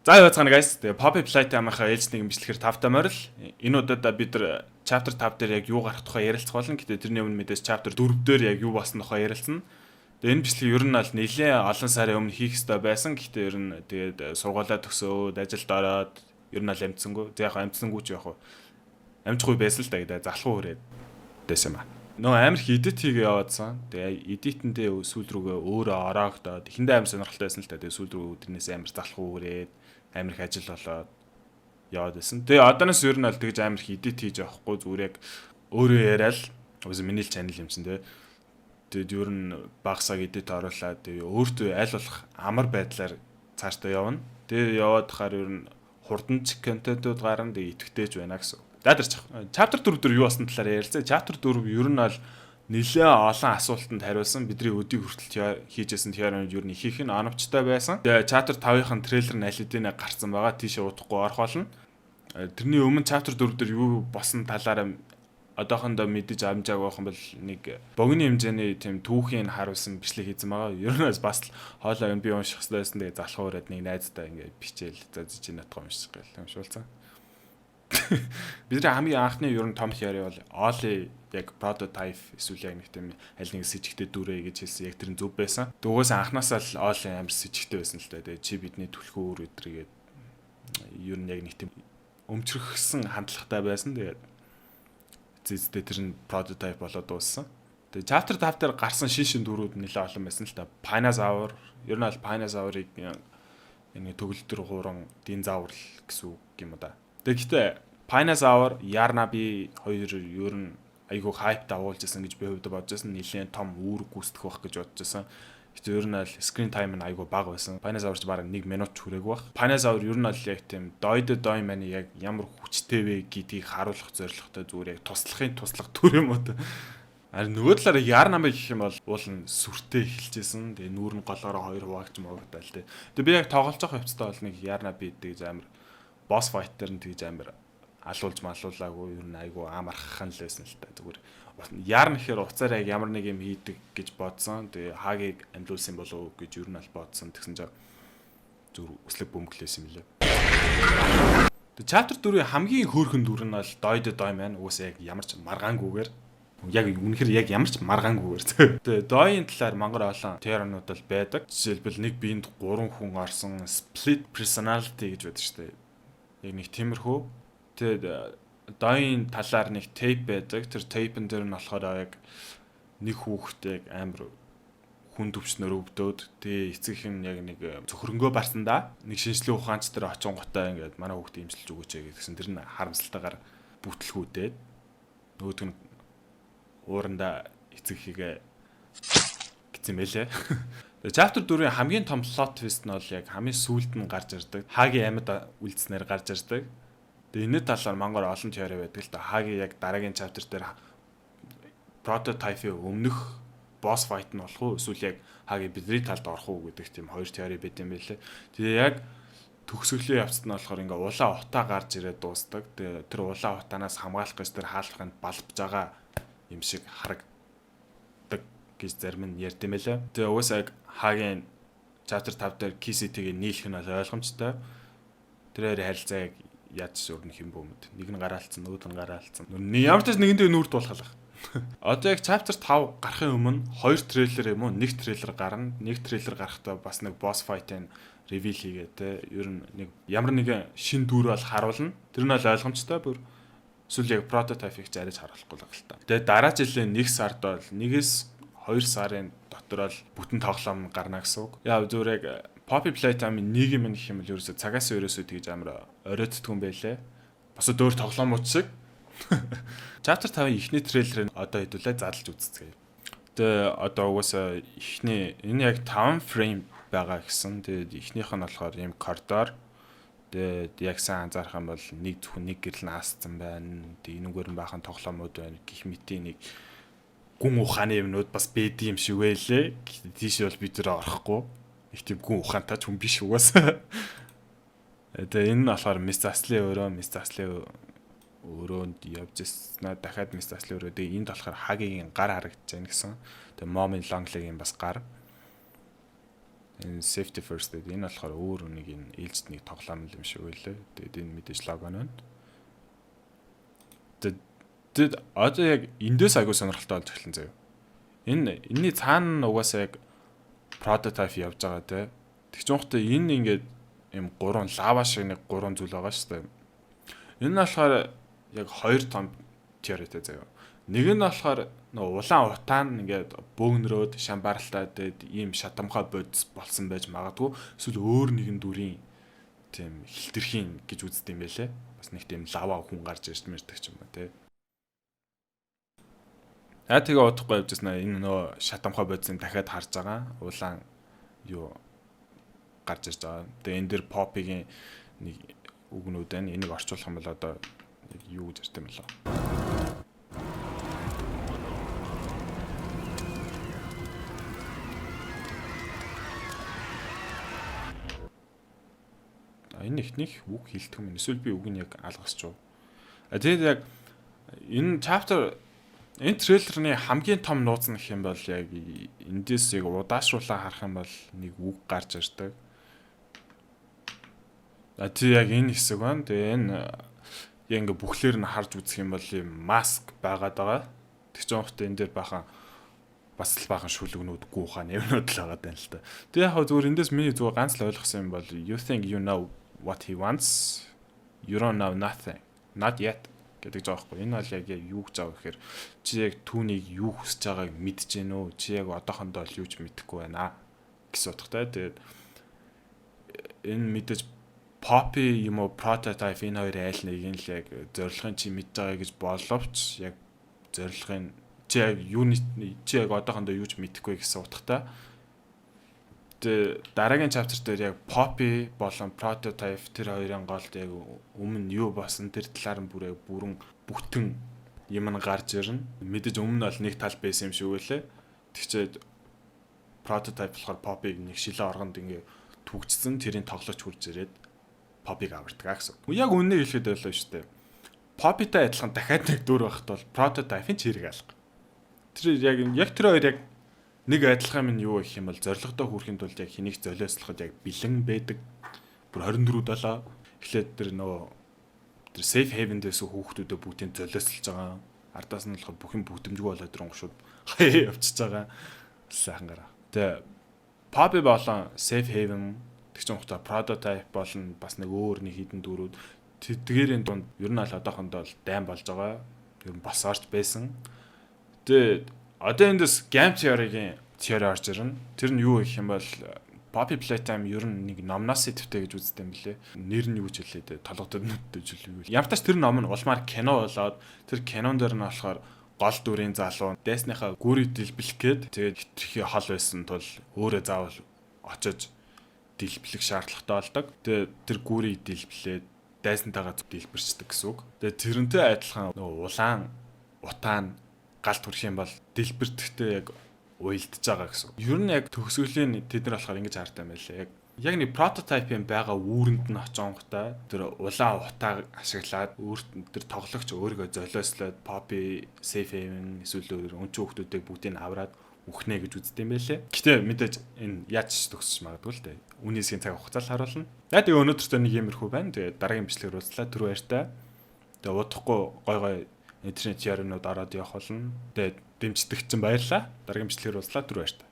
За яцгаана guys. Тэгээ Poppy Playtime-ийнхаа ээлжнийг имжлэхээр 5 морил. Энэ удаад бид нар chapter 5 дээр яг юу гарах тухай ярилцах болно. Гэтэ тэрний өмнө мэдээж chapter 4 дээр яг юу болсон тухай ярилцсан. Тэгээ энэ бичлэг ер нь аль нэлээд олон сарын өмнө хийх ёстой байсан. Гэтэ ер нь тэгээд сургуулаа төгсөөд ажилд ороод ер нь аль амжсангүй. Тэг яг амжсангүй ч яг амжихгүй байсан л да гэдэг залхуу хүрээд дэсэн юм аа. Нөө амар их edit хийгээ яваадсан. Тэгээ edit-эндээ сүүл рүүгээ өөрөө ороогдоод эхэндээ амар сонирхолтой байсан л та. Тэгээ сүүл рүү тэрнээс амар залхуу хүрээд амар их ажил болоод яваад байсан. Тэгээ одооноос ер нь аль тэгж амар их edit хийж явахгүй зүгээр яг өөрөө яриад үгүй миний л channel юм чинь тэгээ. Тэгээд ер нь багсаг edit оруулаад тэгээ өөртөө аль болох амар байдлаар цаашдаа явна. Тэгээ яваад хахаар ер нь хурдан контентууд гарна тэгээ итгэвтэйж байна гэсэн. Дадарч chapter 4 дээр юу болсон талаар ярилцээ. Chapter 4 ер нь аль нэлээд олон асуултанд хариулсан. Бидний өдийг хүртэл хийжсэн теорийн юу ихийнх нь оновчтой байсан. Тэгээ chapter 5-ын трейлер нь аль хэдийнэ гарсан байгаа. Тийшээ удахгүй орох болно. Тэрний өмнө chapter 4 дээр юу болсон талаараа одоохондоо мэдэж амжааг байх юм бол нэг богино хэмжээний тийм түүхийн харуулсан бичлэг хийсэн байгаа. Ер нь бас хоолой би унших хэрэгтэй байсан. Тэгээ залхуу өрөөд нэг найздаа ингээд бичээл зажиж натгаа унших гэл уншуулсан. Бидний хамгийн анхны ер нь том теори бол Oli яг prototype эсвэл яг нэг тийм аль нэг с ิจ гтэй дүрээ гэж хэлсэн. Яг тэр нь зөв байсан. Дүүгээс анханасаа л Oli амар с ิจ гтэй байсан л да. Тэгээ чи бидний түлхүү үр өдрийгээд ер нь яг нэг тийм өмчрөхсөн хандлагатай байсан. Тэгээд зэзтэй тэр нь prototype болоод дууссан. Тэгээ chapter 5 дээр гарсан шин дүрүүд нэлээд олон байсан л да. Pinosaur ер нь аль Pinosaur-ыг энэ төгөлдөр гурван динозавр гэсэн үг юм да. Тэгэхдээ Pinosaur, Yarnaby хоёр ер нь айгүй хайп дагуулжсэн гэж би хувьд бодож байсан. Нэлээд том үүрэг гүйцэтгэх байх гэж бодож байсан. Гэтэ ер нь аль screen time нь айгүй бага байсан. Pinosaur ч бараг 1 минут ч хүрээгүй байх. Pinosaur ер нь аль яг тийм дойд маань яг ямар хүчтэй вэ гэдгийг харуулах зорилготой зүгээр яг туслах төр юм уу та. Харин нөгөө талаараа Yarnaby гэх юм бол уул нь сүртэй эхэлжсэн. Тэгээ нүүр нь голоороо хоёр хуваагч маагтаа л тэ. Тэгээ би яг тоглож байгаа хэвчтэй бол нэг Yarnaby гэдэг амар boss fighter нь тэгж амар алуулж малуулаагүй ер нь айгүй амархан л байсан л та зүгээр ярн гэхээр уцаараа ямар нэг юм хийдэг гэж бодсон. Тэгээ хаагийг амлуулсан болов уу гэж ер нь аль бодсон. Тэгсэн чинь зүр өслөг бөмбөглөөс юм лээ. Тэгээ chapter 4-ийн хамгийн хөөрхөн дүр нь бол дойд маань уусаа яг ямар ч маргаангүйгээр яг үнэхээр яг ямар ч маргаангүйгээр. Тэгээ дойн талаар мангар олон теориунууд бол байдаг. Жишээлбэл нэг биед 3 хүн орсон split personality гэж байдаг шүү дээ. Яг нэг тиймэрхүү. Тэгээд дойн талаар нэг тейп байдаг. Тэр тейпэн дээр нь болохоор яг нэг хүүхдээ амар хүн төвчнөр өвдөөд тэгээ эцэг нь яг нэг цөхрөнгөө барсандаа нэг шинжлэх ухаанч дээр очингуудаа ингээд манай хүүхдээ имчилж өгөөч гэсэн тэр нь харамсалтайгаар бүтлгүүдээд нөгөөд нь уурандаа эцэг хийгээ гэсэн мэлээ. Тэгээ chapter 4-ийн хамгийн том plot twist нь бол яг хамгийн сүүлд нь гарч ирдэг. Хагийн амьд үлдснээр гарч ирдэг. Тэгээ энэ талаар мангар олон теори байдаг л да. Хагийн яг дараагийн chapter дээр prototype-ийн өмнөх boss fight нь болох уу эсвэл яг хагийн бидний талд орох уу гэдэг тийм хоёр теори байт юм байлээ. Тэгээ яг төгсгөлийн явцад нь болохоор ингээ улаан утаа гарч ирээд дуустдаг. Тэгээ тэр улаан утаанаас хамгаалах гэж тэр хаалфаханд балбж байгаа юм шиг харагддаг гэж зарим нь ярьд юм байлаа. Тэгээ уусаа яг хагийн chapter 5 дээр KCT-ийг нийлэх нь ойлгомжтой. Тэрээр харилцаа яг яаж өрнөх юм бөөмөд. Нэг нь гараалцсан, нөгөөд нь гараалцсан. Ямар ч нэгэндээ нүүрд болохлах. Одоо яг chapter 5 гарахын өмнө 2 трейлер юм уу, 1 трейлер гарна. 1 трейлер гарахдаа бас нэг boss fight-ын reveal хийгээ те. Ер нь нэг ямар нэгэн шин дүр бол харуулна. Тэр нь бол ойлгомжтой бүр эсвэл яг prototype-ийг зарж харуулахгүй л та. Тэгээ дараа жилийн 1 сард бол 1-ээс 2 сарын дотор бол бүтэн тоглоом гарна гэсэн үг. Яа зүгээр яг Poppy Playtime-ийн нийгэм гэх юм бол ерөөсө цагаас ерөөсө тэгж амар оройтдгүй юм байлээ. Бас өөр тоглоомууд шиг. Chapter 5-ын эхний трейлерыг одоо хэдүүлээ задлж үзцгээе. Тэгээ одоо угаасаа эхний энэ яг 5 frame байгаа гэсэн. Тэгээд эхнийх нь болохоор ийм коридор. Тэгээд яг сайн анзаарах юм бол нэг зөвхөн нэг гэрэл наасцсан байна. Тэгээд энүүгээр нь баахан тоглоомууд байна. Гэх мэтийн нэг гүн ухааны юмнууд бас бэд юм шиг байлээ. Тийш бол бид нэр орохгүй. Их тийм гүн ухаантай ч хүн биш угаасаа. Тэгээ энэ нь болохоор Miss Astley өрөөнд явж ирсэн. Дахиад Miss Astley өрөө. Тэгээ энд болохоор хагийн гар харагдаж байна гэсэн. Тэгээ Mommy Long Leg-ийн бас гар. Энэ safety first гэдэг энэ болохоор өөр нэг энэ ээлжид нэг тоглоом юм шиг байлээ. Тэгээд энэ мэдээж лого нь. Тэгэд одоо яг эндээс айгуу сонирхолтой болж эхэлсэн заяа. Энэний цаана угаасаа яг prototype явж байгаа те. Тэгж жоохтой энэ ингээд юм гурван лава шиг нэг гурван зүйл байгаа шүү дээ. Энэ нь болохоор яг хоёр том теоритэй заяа. Нэг нь болохоор улаан утаан ингээд бөөгнөрөөд шамбаралтай тэгээд ийм шатамхай бодис болсон байж магадгүй. Эсвэл өөр нэгэн дүрийн тийм хилтэрхийн гэж үздэг юм байлээ. Бас нэг тийм лава хүн гарч ирж мэрдэг ч юм уу те. Тэгээ удахгүй явжсна энэ нөө шатамхай бодисыг дахиад харж байгаа. Улаан юу гарч ирж байгаа. Тэгээ энэ дэр попигийн нэг үгнүүд байна. Энийг орчуулах юм бол одоо юу гэж ярьдаг юм болоо. Энэ ихнийх үг хэлдэг юм. Эсвэл би үг нь яг алгасч уу. Тэгээд яг энэ chapter энэ трейлерны хамгийн том нууц нь гэх юм бол яг эндээс яг удаашруулаа харах юм бол нэг үг гарч ирдэг. Тэг яг энэ хэсэг байна. Тэгээ энэ яг ингээ бүхлээр нь харж үзэх юм бол юм маск байгаад байгаа. Тэг ч жоохтой энэ дээр бахан бас л бахан шүлгнүүд гуухаа нэвнүүд л байгаа даа л та. Тэг яг зүгээр эндээс миний зүгээр ганц л ойлгосон юм бол you think you know what he wants, you don't know nothing, not yet гэдэг жаахгүй. Энэ бол яг юу гэж байгаа гэхээр чи яг түүнийг юу хүсэж байгааг мэдэж гэнэ үү? Чи яг одоохондоо л юу ч мэдэхгүй байна гэсэн утгатай. Тэгээд энэ мэдээж Poppy юм уу prototype энэ хоёр айл нэг нь л яг зорилгын чи мэдж байгаа гэж боловч яг зорилгын чи яг юуны чи яг одоохондоо юу ч мэдэхгүй гэсэн утгатай. Тэгээд дараагийн chapter дээр яг Poppy болон prototype тэр хоёрын голд яг өмнө юу болсон тэр талаар нь бүрэн бүтэн юм нь гарч ирнэ. Мэдээж өмнө бол нэг тал байсан юм шиг үлээ. Тэгчээд prototype болохоор Poppy-г нэг шилэн оргонд ингээ түгжсэн тэрийн тоглож хурж ирээд Poppy-г авардаг гэсэн. Яг үнэ хэлэхэд байлаа шүү дээ. Poppy-тай адилхан дахиад нэг дүр байхад бол prototype-ын чирэг алга. Тэр яг тэр хоёр яг нэг адилхан юм юу гэх юм бол зорилгодоо хүрэхэд бол яг хэнийг золиослоход яг бэлэн байдаг. Бүр 24/7 эхлээд тэр тэр safe haven-ээс хүүхдүүдэд бүгдийг золиослж байгаа. Ардаас нь болохоор бүх юм бүгдэмжгүй болоод тэр онгошууд хаяа явчихж байгаа. Сайхан гараа. Тэгээ Poppy болон safe haven тэгч юмхта prototype болон бас нэг өөр нэг хідэн дөрүүд тэдгээрийн дунд ер нь аль одоохондоо дайм болж байгаа. Ер нь бас орж байсан. Тэгээ одоо эндээс game theory-гийн теори орж ирнэ. Тэр нь юу гэх юм бол Poppy Playtime ер нь нэг номноос идэвхтэй гэж үздэг юм билэ. Нэр нь юу ч хэлээд толгойд нүдтэй ч юу. Ямтач тэр ном нь улмаар кино болоод тэр кинон дээр нь болохоор гол дүрийн залуу дайсныхаа гүрийг дэлбэлэх гээд тэгээд хитрхи хол байсан тул өөрөө заавал очиж дэлбэлэх шаардлагатай болдог. Тэгээд тэр гүрийг дэлбэлээд дайсантайгаа дэлбэрчдэг гэсэн үг. Тэгээд тэрнтэй адилхан улаан утаан галт хүрэх юм бол дэлбэрдэхтэй яг уйлдж байгаа гэсэн. Ер нь яг төгсгөлийн тэд нар болохоор ингэж хаартай юм байлаа. Яг нэг прототипийн байгаа үүрэнд нь очонготой тэр улаан утаа ашиглаад тэр тоглогч өөрийгөө золиослоод Poppy, Safe Haven эсвэл өнчөө хүмүүсийг бүгдийг аваад үхнэ гэж үздэг юм байлээ. Гэтэ мэдээж энэ яаж төгсөж магадгүй л дээ. Үнийсгийн цаг хугацаа л харуулна. Тэгээд өнөөдөртөө нэг юмрхүү байна. Тэгээд дараагийн бичлэгээр уулзлаа. Түр баяртай. Тэгээд удахгүй гой интернет яринууд ороод явах болно. Тэгээд дэмждэг чинь баярлаа. Дараагийн бичлэгээр уулзлаа. Түр баяртай.